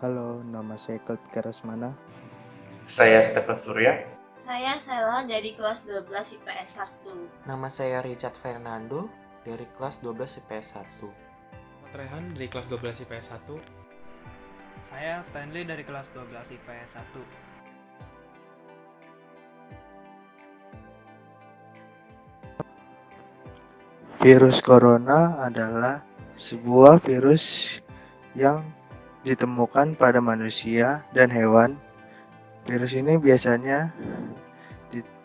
Halo, nama saya Kalpika Rasmana. Saya Stefan Surya. Saya Sela dari kelas 12 IPS 1. Nama saya Richard Fernando dari kelas 12 IPS 1. Rehan dari kelas 12 IPS 1. Saya Stanley dari kelas 12 IPS 1. Virus corona adalah sebuah virus yang ditemukan pada manusia dan hewan. Virus ini biasanya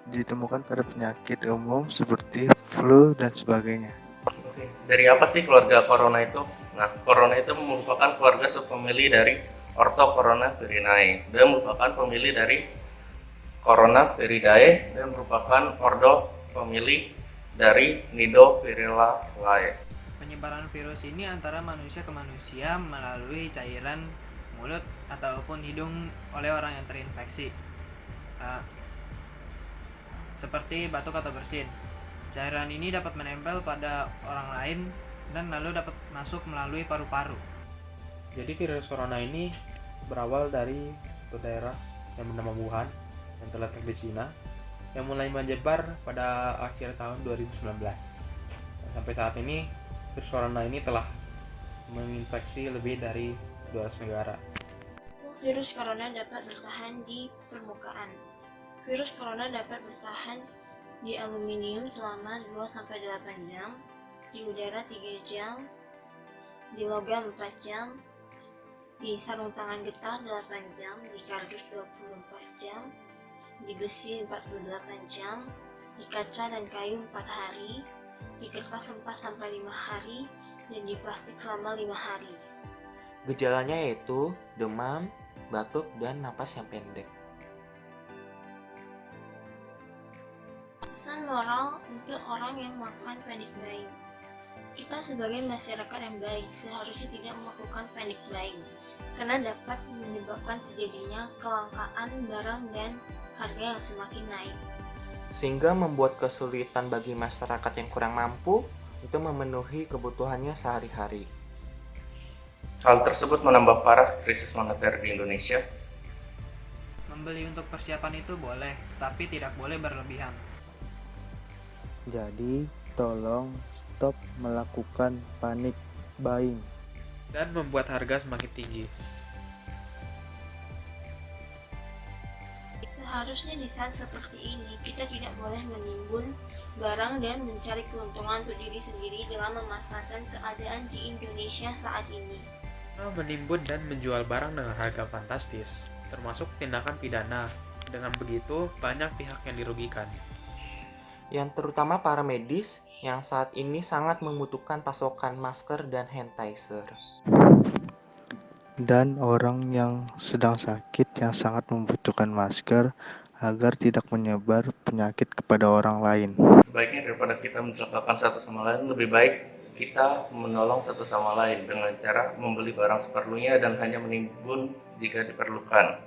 ditemukan pada penyakit umum seperti flu dan sebagainya. Dari apa sih keluarga corona itu? Nah, corona itu merupakan keluarga subfamili dari Orthocoronavirinae dan merupakan famili dari Coronaviridae dan merupakan ordo famili dari Nidopirillinae. Penyebaran virus ini antara manusia ke manusia melalui cairan mulut ataupun hidung oleh orang yang terinfeksi, seperti batuk atau bersin. Cairan ini dapat menempel pada orang lain dan lalu dapat masuk melalui paru-paru. Jadi virus corona ini berawal dari suatu daerah yang bernama Wuhan yang terletak di Cina yang mulai menyebar pada akhir tahun 2019. Dan sampai saat ini virus corona ini telah menginfeksi lebih dari 200 negara. Virus corona dapat bertahan di permukaan. Virus corona dapat bertahan di aluminium selama 2-8 jam, di udara 3 jam, di logam 4 jam, di sarung tangan getah 8 jam, di kardus 24 jam, di besi 48 jam, di kaca dan kayu 4 hari, di kertas 4-5 hari, dan di plastik selama 5 hari. Gejalanya yaitu demam, batuk, dan napas yang pendek. Pesan moral untuk orang yang melakukan panic buying. Kita sebagai masyarakat yang baik seharusnya tidak melakukan panic buying karena dapat menyebabkan terjadinya kelangkaan barang dan harga yang semakin naik. Sehingga membuat kesulitan bagi masyarakat yang kurang mampu untuk memenuhi kebutuhannya sehari-hari. Hal tersebut menambah parah krisis moneter di Indonesia. Membeli untuk persiapan itu boleh, tapi tidak boleh berlebihan. Jadi, tolong stop melakukan panic buying. Dan membuat harga semakin tinggi. Seharusnya di saat seperti ini, kita tidak boleh menimbun barang dan mencari keuntungan untuk diri sendiri dalam memanfaatkan keadaan di Indonesia saat ini. Menimbun dan menjual barang dengan harga fantastis, termasuk tindakan pidana. Dengan begitu, banyak pihak yang dirugikan. Yang terutama para medis yang saat ini sangat membutuhkan pasokan masker dan hand sanitizer. Dan orang yang sedang sakit yang sangat membutuhkan masker agar tidak menyebar penyakit kepada orang lain. Sebaiknya daripada kita mencelakakan satu sama lain, lebih baik kita menolong satu sama lain dengan cara membeli barang seperlunya dan hanya menimbun jika diperlukan.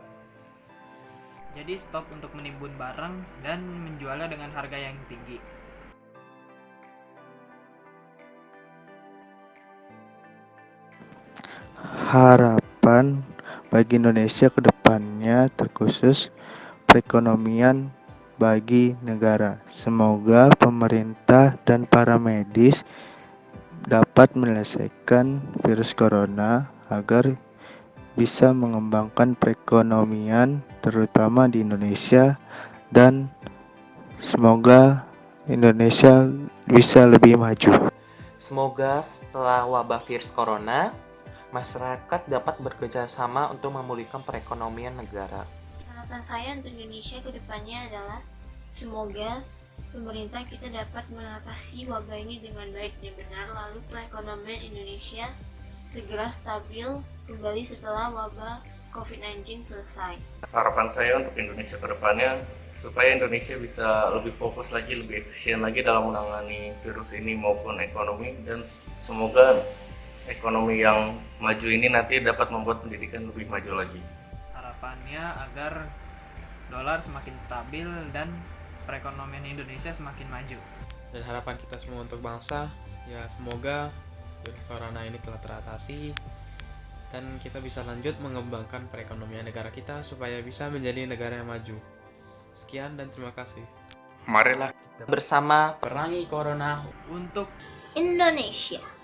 Jadi stop untuk menimbun barang dan menjualnya dengan harga yang tinggi. Harapan bagi Indonesia ke depannya terkhusus perekonomian bagi negara. Semoga pemerintah dan para medis dapat menyelesaikan virus corona agar bisa mengembangkan perekonomian terutama di Indonesia, dan semoga Indonesia bisa lebih maju. Semoga setelah wabah virus corona, masyarakat dapat bekerja sama untuk memulihkan perekonomian negara. Harapan saya untuk Indonesia ke depannya adalah semoga pemerintah kita dapat mengatasi wabah ini dengan baik dan benar, lalu perekonomian Indonesia segera stabil kembali setelah wabah COVID-19 selesai. Harapan saya untuk Indonesia ke depannya supaya Indonesia bisa lebih fokus lagi, lebih efisien lagi dalam menangani virus ini maupun ekonomi, dan semoga ekonomi yang maju ini nanti dapat membuat pendidikan lebih maju lagi. Harapannya agar dolar semakin stabil dan perekonomian Indonesia semakin maju. Dan harapan kita semua untuk bangsa, ya semoga virus corona ini telah teratasi dan kita bisa lanjut mengembangkan perekonomian negara kita supaya bisa menjadi negara yang maju. Sekian dan terima kasih. Marilah Bersama Perangi Corona Untuk Indonesia.